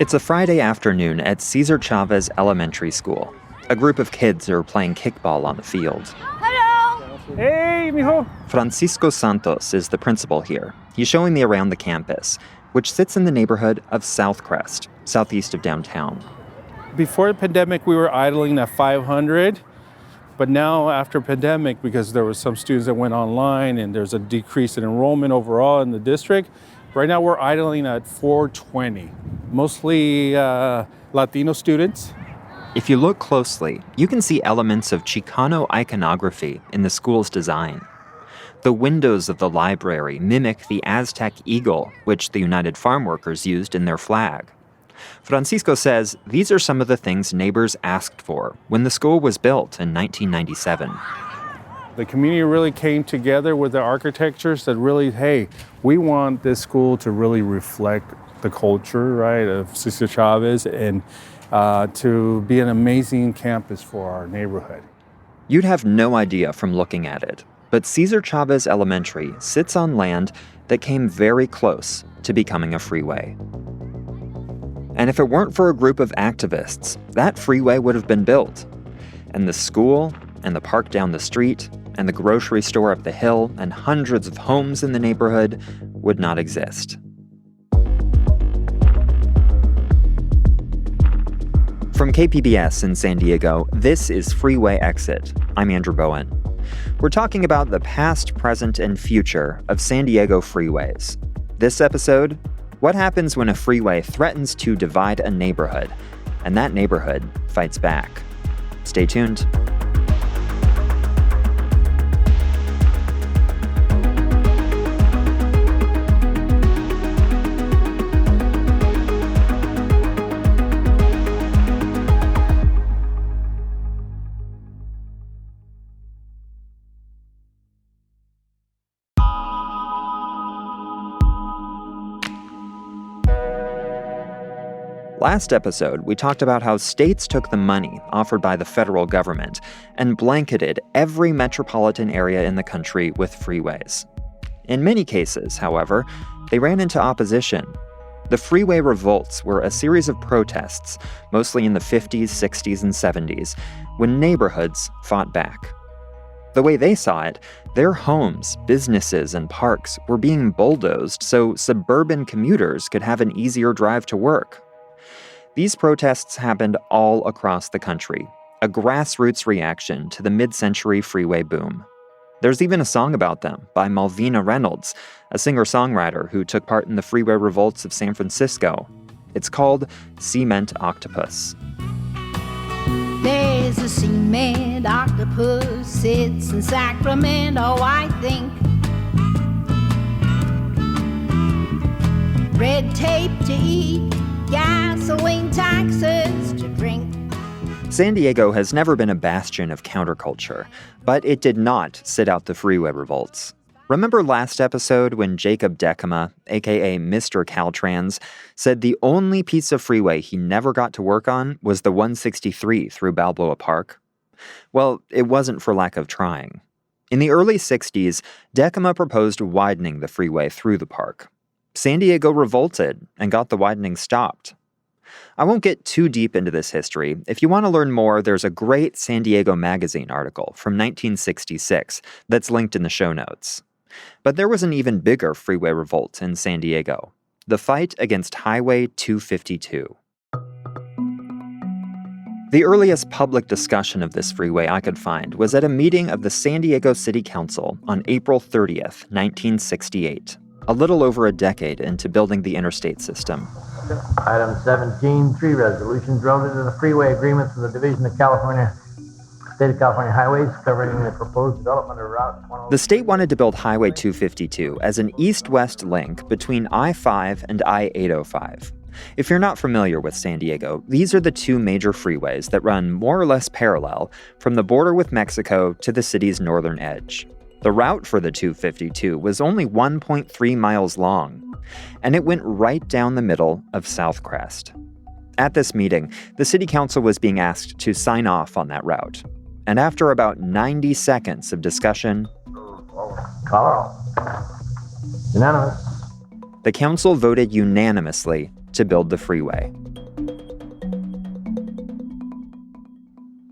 It's a Friday afternoon at Cesar Chavez Elementary School. A group of kids are playing kickball on the field. Hello! Hey, mijo! Francisco Santos is the principal here. He's showing me around the campus, which sits in the neighborhood of South Crest, southeast of downtown. Before the pandemic, we were idling at 500. But now, after pandemic, because there were some students that went online and there's a decrease in enrollment overall in the district, right now we're idling at 420, mostly Latino students. If you look closely, you can see elements of Chicano iconography in the school's design. The windows of the library mimic the Aztec eagle, which the United Farm Workers used in their flag. Francisco says these are some of the things neighbors asked for when the school was built in 1997. The community really came together with the architecture, said really, hey, we want this school to really reflect the culture, right, of Cesar Chavez and to be an amazing campus for our neighborhood. You'd have no idea from looking at it, but Cesar Chavez Elementary sits on land that came very close to becoming a freeway. And if it weren't for a group of activists, that freeway would have been built. And the school, and the park down the street, and the grocery store up the hill, and hundreds of homes in the neighborhood would not exist. From KPBS in San Diego, this is Freeway Exit. I'm Andrew Bowen. We're talking about the past, present, and future of San Diego freeways. This episode, what happens when a freeway threatens to divide a neighborhood, and that neighborhood fights back? Stay tuned. Last episode, we talked about how states took the money offered by the federal government and blanketed every metropolitan area in the country with freeways. In many cases, however, they ran into opposition. The freeway revolts were a series of protests, mostly in the 50s, 60s, and 70s, when neighborhoods fought back. The way they saw it, their homes, businesses, and parks were being bulldozed so suburban commuters could have an easier drive to work. These protests happened all across the country, a grassroots reaction to the mid-century freeway boom. There's even a song about them by Malvina Reynolds, a singer-songwriter who took part in the freeway revolts of San Francisco. It's called Cement Octopus. There's a cement octopus sits in Sacramento, I think. Red tape to eat, gasoline taxes to drink. San Diego has never been a bastion of counterculture, but it did not sit out the freeway revolts. Remember last episode when Jacob Decima, aka Mr. Caltrans, said the only piece of freeway he never got to work on was the 163 through Balboa Park? Well, it wasn't for lack of trying. In the early 60s, Decima proposed widening the freeway through the park. San Diego revolted and got the widening stopped. I won't get too deep into this history. If you want to learn more, there's a great San Diego Magazine article from 1966 that's linked in the show notes. But there was an even bigger freeway revolt in San Diego, the fight against Highway 252. The earliest public discussion of this freeway I could find was at a meeting of the San Diego City Council on April 30th, 1968. A little over a decade into building the interstate system. Item 17, tree resolution drilled into the freeway agreements of the Division of California, State of California Highways covering the proposed development of Route 106. The state wanted to build Highway 252 as an east-west link between I-5 and I-805. If you're not familiar with San Diego, these are the two major freeways that run more or less parallel from the border with Mexico to the city's northern edge. The route for the 252 was only 1.3 miles long, and it went right down the middle of South Crest. At this meeting, the city council was being asked to sign off on that route. And after about 90 seconds of discussion, Colorado. Unanimous. the council voted unanimously to build the freeway.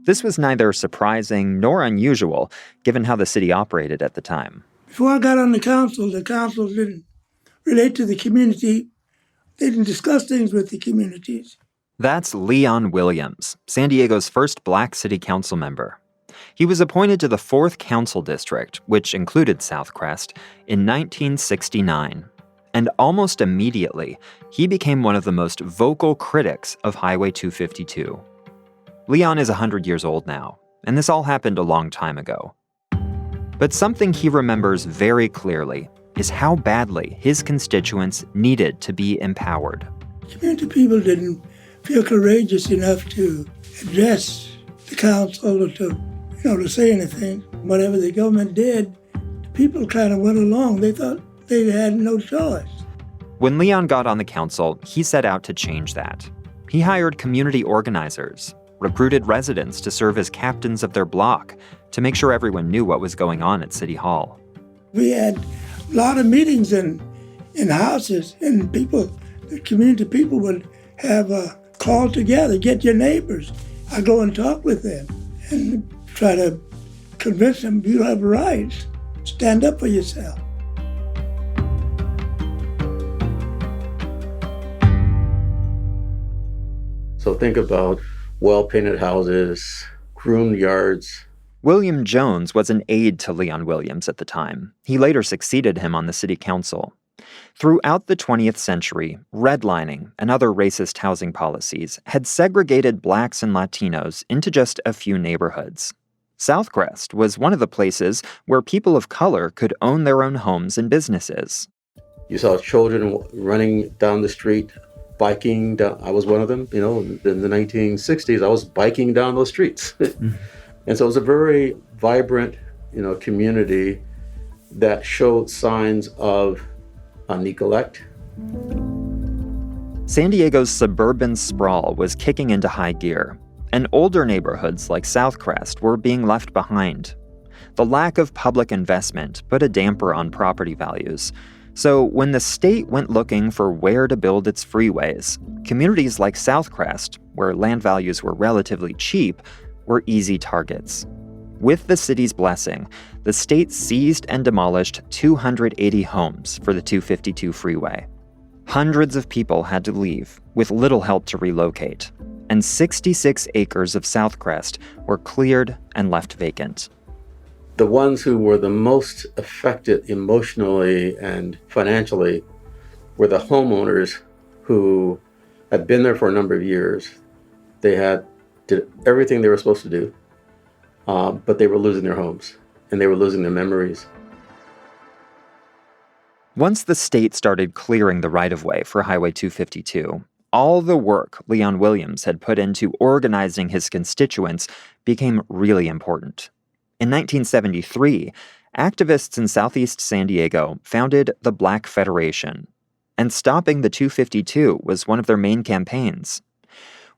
This was neither surprising nor unusual, given how the city operated at the time. Before I got on the council didn't relate to the community. They didn't discuss things with the communities. That's Leon Williams, San Diego's first Black city council member. He was appointed to the 4th Council District, which included Southcrest, in 1969. And almost immediately, he became one of the most vocal critics of Highway 252. Leon is 100 years old now, and this all happened a long time ago. But something he remembers very clearly is how badly his constituents needed to be empowered. Community people didn't feel courageous enough to address the council or to say anything. Whatever the government did, the people kind of went along. They thought they had no choice. When Leon got on the council, he set out to change that. He hired community organizers, recruited residents to serve as captains of their block to make sure everyone knew what was going on at City Hall. We had a lot of meetings in houses, and the community people would have a call together, get your neighbors. I go and talk with them and try to convince them you have rights. Stand up for yourself. So think about well-painted houses, groomed yards. William Jones was an aide to Leon Williams at the time. He later succeeded him on the city council. Throughout the 20th century, redlining and other racist housing policies had segregated Blacks and Latinos into just a few neighborhoods. Southcrest was one of the places where people of color could own their own homes and businesses. You saw children running down the street, biking down. I was one of them, in the 1960s, I was biking down those streets. And so it was a very vibrant, community that showed signs of neglect. San Diego's suburban sprawl was kicking into high gear, and older neighborhoods like Southcrest were being left behind. The lack of public investment put a damper on property values. So when the state went looking for where to build its freeways, communities like Southcrest, where land values were relatively cheap, were easy targets. With the city's blessing, the state seized and demolished 280 homes for the 252 freeway. Hundreds of people had to leave, with little help to relocate, and 66 acres of Southcrest were cleared and left vacant. The ones who were the most affected emotionally and financially were the homeowners who had been there for a number of years. They did everything they were supposed to do, but they were losing their homes and they were losing their memories. Once the state started clearing the right-of-way for Highway 252, all the work Leon Williams had put into organizing his constituents became really important. In 1973, activists in Southeast San Diego founded the Black Federation, and stopping the 252 was one of their main campaigns.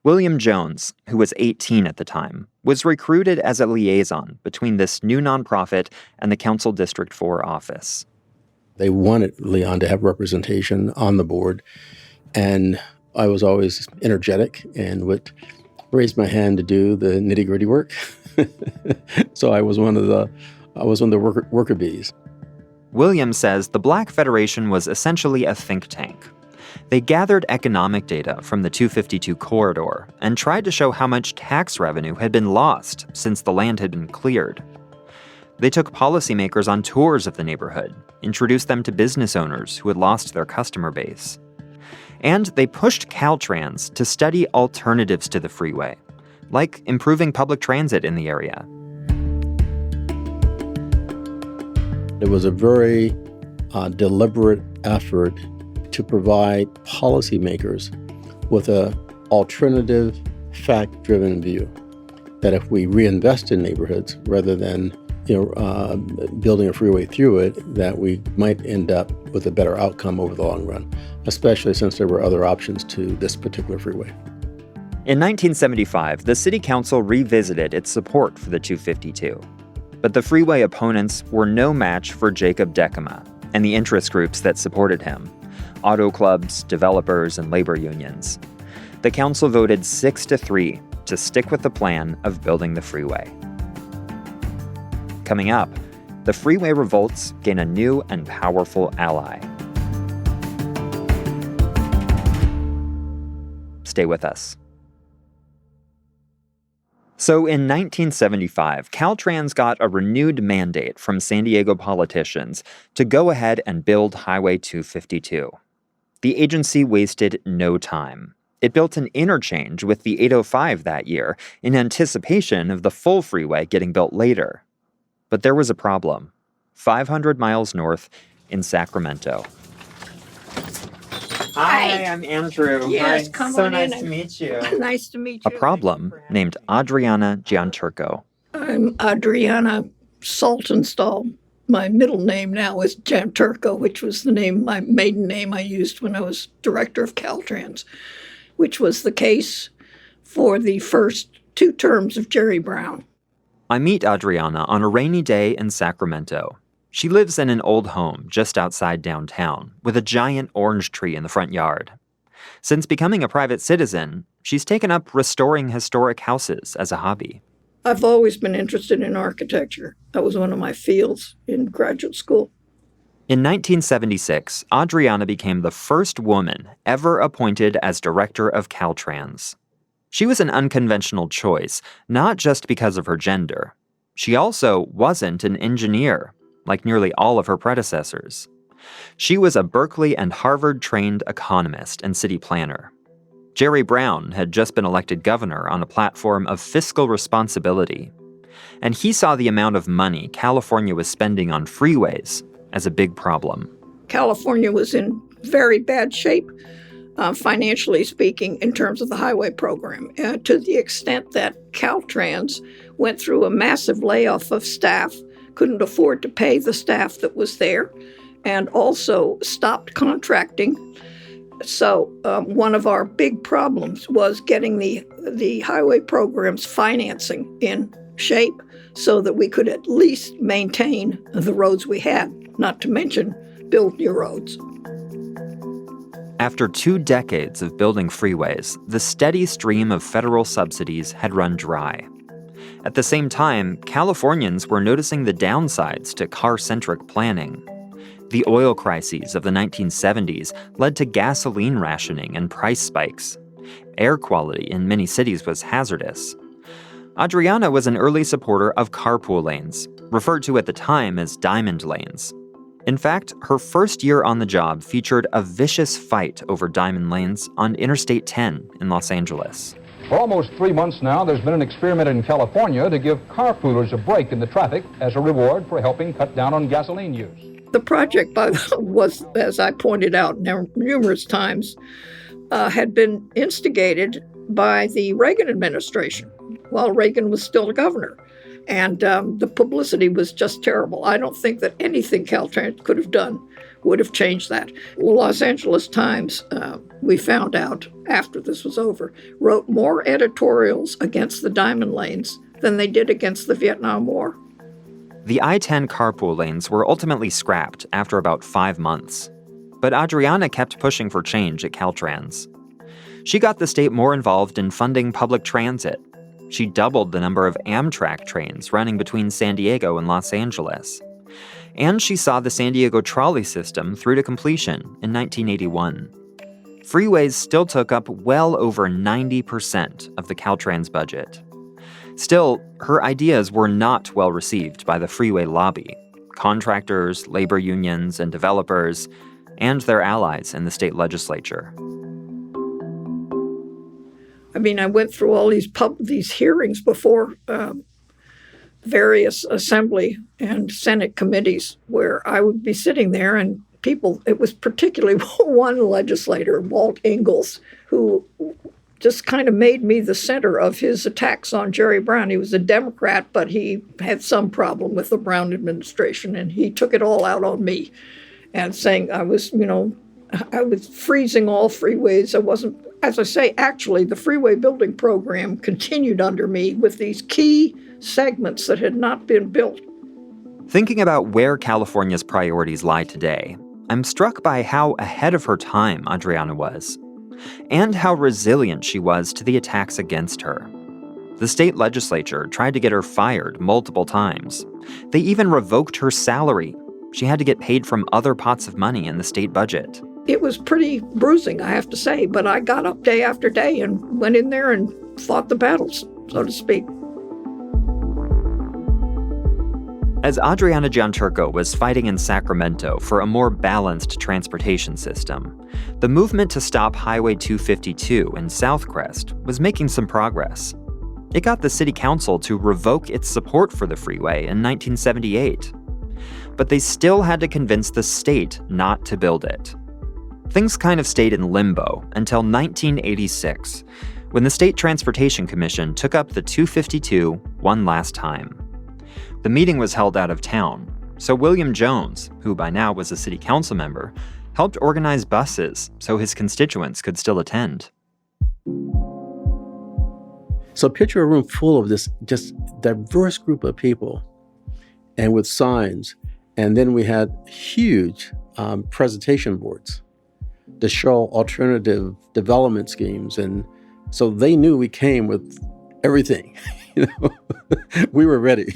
William Jones, who was 18 at the time, was recruited as a liaison between this new nonprofit and the Council District 4 office. They wanted Leon to have representation on the board, and I was always energetic and would raise my hand to do the nitty-gritty work. So I was one of the worker bees. Williams says the Black Federation was essentially a think tank. They gathered economic data from the 252 corridor and tried to show how much tax revenue had been lost since the land had been cleared. They took policymakers on tours of the neighborhood, introduced them to business owners who had lost their customer base. And they pushed Caltrans to study alternatives to the freeway, like improving public transit in the area. It was a very deliberate effort to provide policymakers with an alternative, fact-driven view that if we reinvest in neighborhoods rather than building a freeway through it, that we might end up with a better outcome over the long run, especially since there were other options to this particular freeway. In 1975, the city council revisited its support for the 252. But the freeway opponents were no match for Jacob Decima and the interest groups that supported him. auto clubs, developers, and labor unions. The council voted 6-3 to stick with the plan of building the freeway. Coming up, the freeway revolts gain a new and powerful ally. Stay with us. So in 1975, Caltrans got a renewed mandate from San Diego politicians to go ahead and build Highway 252. The agency wasted no time. It built an interchange with the 805 that year in anticipation of the full freeway getting built later. But there was a problem. 500 miles north in Sacramento. Hi, I'm Andrew. Yes, Hi, come so on nice in. to meet you. Nice to meet you. A problem named Adriana Gianturco. I'm Adriana Saltonstall. My middle name now is Gianturco, which was my maiden name I used when I was director of Caltrans, which was the case for the first 2 terms of Jerry Brown. I meet Adriana on a rainy day in Sacramento. She lives in an old home just outside downtown, with a giant orange tree in the front yard. Since becoming a private citizen, she's taken up restoring historic houses as a hobby. I've always been interested in architecture. That was one of my fields in graduate school. In 1976, Adriana became the first woman ever appointed as director of Caltrans. She was an unconventional choice, not just because of her gender. She also wasn't an engineer, like nearly all of her predecessors. She was a Berkeley and Harvard-trained economist and city planner. Jerry Brown had just been elected governor on a platform of fiscal responsibility, and he saw the amount of money California was spending on freeways as a big problem. California was in very bad shape, financially speaking, in terms of the highway program, to the extent that Caltrans went through a massive layoff of staff, couldn't afford to pay the staff that was there, and also stopped contracting. So one of our big problems was getting the highway program's financing in shape so that we could at least maintain the roads we had, not to mention build new roads. After 2 decades of building freeways, the steady stream of federal subsidies had run dry. At the same time, Californians were noticing the downsides to car-centric planning. The oil crises of the 1970s led to gasoline rationing and price spikes. Air quality in many cities was hazardous. Adriana was an early supporter of carpool lanes, referred to at the time as diamond lanes. In fact, her first year on the job featured a vicious fight over diamond lanes on Interstate 10 in Los Angeles. For almost 3 months now, there's been an experiment in California to give carpoolers a break in the traffic as a reward for helping cut down on gasoline use. The project was, as I pointed out numerous times, had been instigated by the Reagan administration while Reagan was still a governor. And the publicity was just terrible. I don't think that anything Caltrans could have done would have changed that. The Los Angeles Times, we found out after this was over, wrote more editorials against the diamond lanes than they did against the Vietnam War. The I-10 carpool lanes were ultimately scrapped after about 5 months. But Adriana kept pushing for change at Caltrans. She got the state more involved in funding public transit. She doubled the number of Amtrak trains running between San Diego and Los Angeles. And she saw the San Diego trolley system through to completion in 1981. Freeways still took up well over 90% of the Caltrans budget. Still, her ideas were not well received by the freeway lobby, contractors, labor unions, and developers, and their allies in the state legislature. I mean, I went through all these hearings before various assembly and Senate committees where I would be sitting there and it was particularly one legislator, Walt Ingalls, who just kind of made me the center of his attacks on Jerry Brown. He was a Democrat, but he had some problem with the Brown administration, and he took it all out on me and saying I was freezing all freeways. I wasn't, as I say, actually, the freeway building program continued under me with these key segments that had not been built. Thinking about where California's priorities lie today, I'm struck by how ahead of her time Adriana was, and how resilient she was to the attacks against her. The state legislature tried to get her fired multiple times. They even revoked her salary. She had to get paid from other pots of money in the state budget. It was pretty bruising, I have to say, but I got up day after day and went in there and fought the battles, so to speak. As Adriana Gianturco was fighting in Sacramento for a more balanced transportation system, the movement to stop Highway 252 in Southcrest was making some progress. It got the city council to revoke its support for the freeway in 1978. But they still had to convince the state not to build it. Things kind of stayed in limbo until 1986, when the State Transportation Commission took up the 252 one last time. The meeting was held out of town, so William Jones, who by now was a city council member, helped organize buses so his constituents could still attend. So picture a room full of this just diverse group of people and with signs. And then we had huge presentation boards to show alternative development schemes. And so they knew we came with everything. We were ready.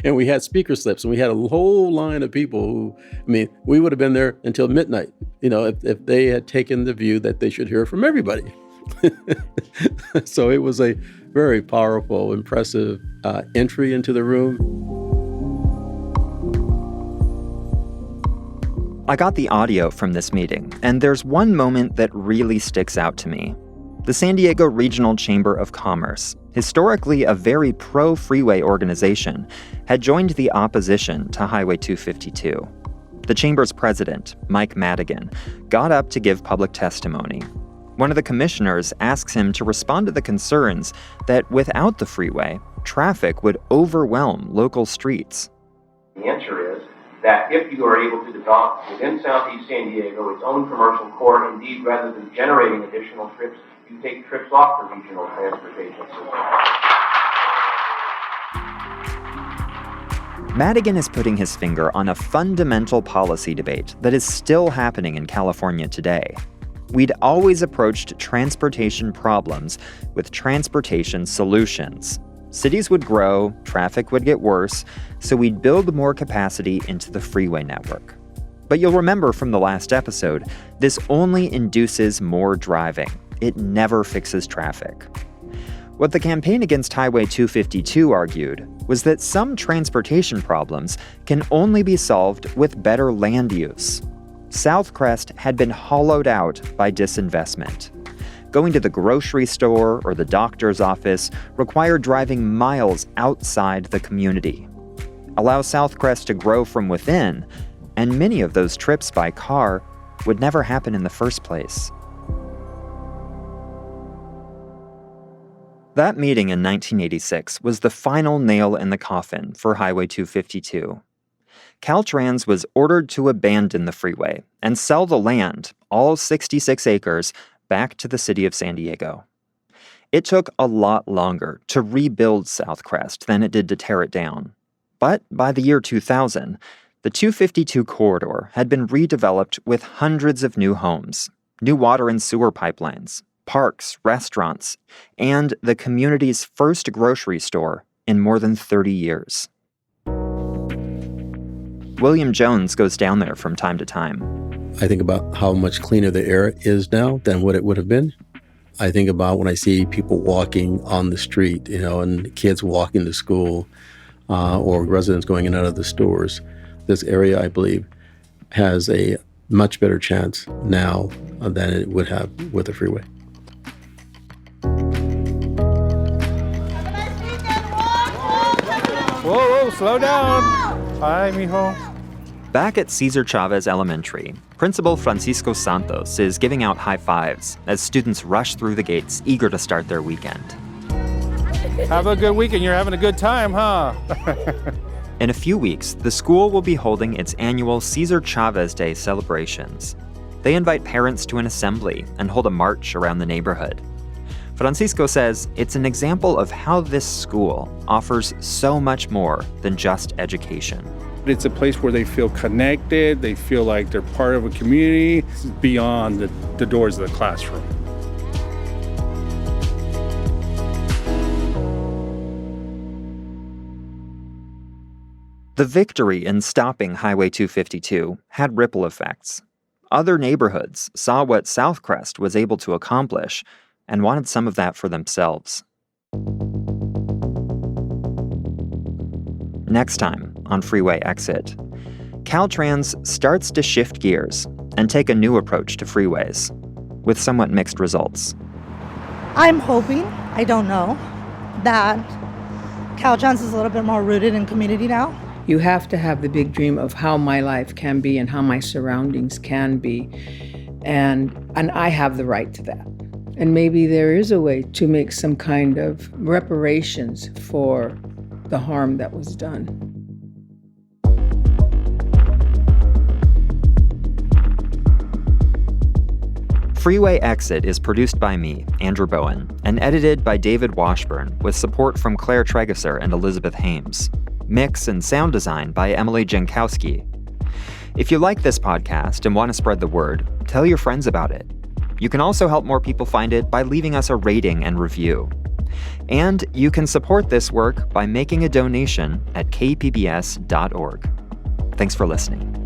And we had speaker slips, and we had a whole line of people who, we would have been there until midnight, if they had taken the view that they should hear from everybody. So it was a very powerful, impressive entry into the room. I got the audio from this meeting, and there's one moment that really sticks out to me. The San Diego Regional Chamber of Commerce, historically a very pro-freeway organization, had joined the opposition to Highway 252. The chamber's president, Mike Madigan, got up to give public testimony. One of the commissioners asks him to respond to the concerns that without the freeway, traffic would overwhelm local streets. The answer is that if you are able to develop within Southeast San Diego its own commercial core, indeed, rather than generating additional trips, you take trips off the regional transportation system. Madigan is putting his finger on a fundamental policy debate that is still happening in California today. We'd always approached transportation problems with transportation solutions. Cities would grow, traffic would get worse, so we'd build more capacity into the freeway network. But you'll remember from the last episode, this only induces more driving. It never fixes traffic. What the campaign against Highway 252 argued was that some transportation problems can only be solved with better land use. Southcrest had been hollowed out by disinvestment. Going to the grocery store or the doctor's office required driving miles outside the community. Allow Southcrest to grow from within, and many of those trips by car would never happen in the first place. That meeting in 1986 was the final nail in the coffin for Highway 252. Caltrans was ordered to abandon the freeway and sell the land, all 66 acres, back to the city of San Diego. It took a lot longer to rebuild Southcrest than it did to tear it down. But by the year 2000, the 252 corridor had been redeveloped with hundreds of new homes, new water and sewer pipelines, parks, restaurants, and the community's first grocery store in more than 30 years. William Jones goes down there from time to time. I think about how much cleaner the air is now than what it would have been. I think about when I see people walking on the street, and kids walking to school, or residents going in and out of the stores. This area, I believe, has a much better chance now than it would have with the freeway. Whoa, slow down. Hi, mijo. Back at Cesar Chavez Elementary, Principal Francisco Santos is giving out high fives as students rush through the gates, eager to start their weekend. Have a good weekend. You're having a good time, huh? In a few weeks, the school will be holding its annual Cesar Chavez Day celebrations. They invite parents to an assembly and hold a march around the neighborhood. Francisco says it's an example of how this school offers so much more than just education. It's a place where they feel connected, they feel like they're part of a community beyond the doors of the classroom. The victory in stopping Highway 252 had ripple effects. Other neighborhoods saw what Southcrest was able to accomplish and wanted some of that for themselves. Next time on Freeway Exit, Caltrans starts to shift gears and take a new approach to freeways, with somewhat mixed results. I'm hoping, I don't know, that Caltrans is a little bit more rooted in community now. You have to have the big dream of how my life can be and how my surroundings can be. And I have the right to that. And maybe there is a way to make some kind of reparations for the harm that was done. Freeway Exit is produced by me, Andrew Bowen, and edited by David Washburn with support from Claire Tregesser and Elizabeth Hames. Mix and sound design by Emily Jankowski. If you like this podcast and want to spread the word, tell your friends about it. You can also help more people find it by leaving us a rating and review. And you can support this work by making a donation at kpbs.org. Thanks for listening.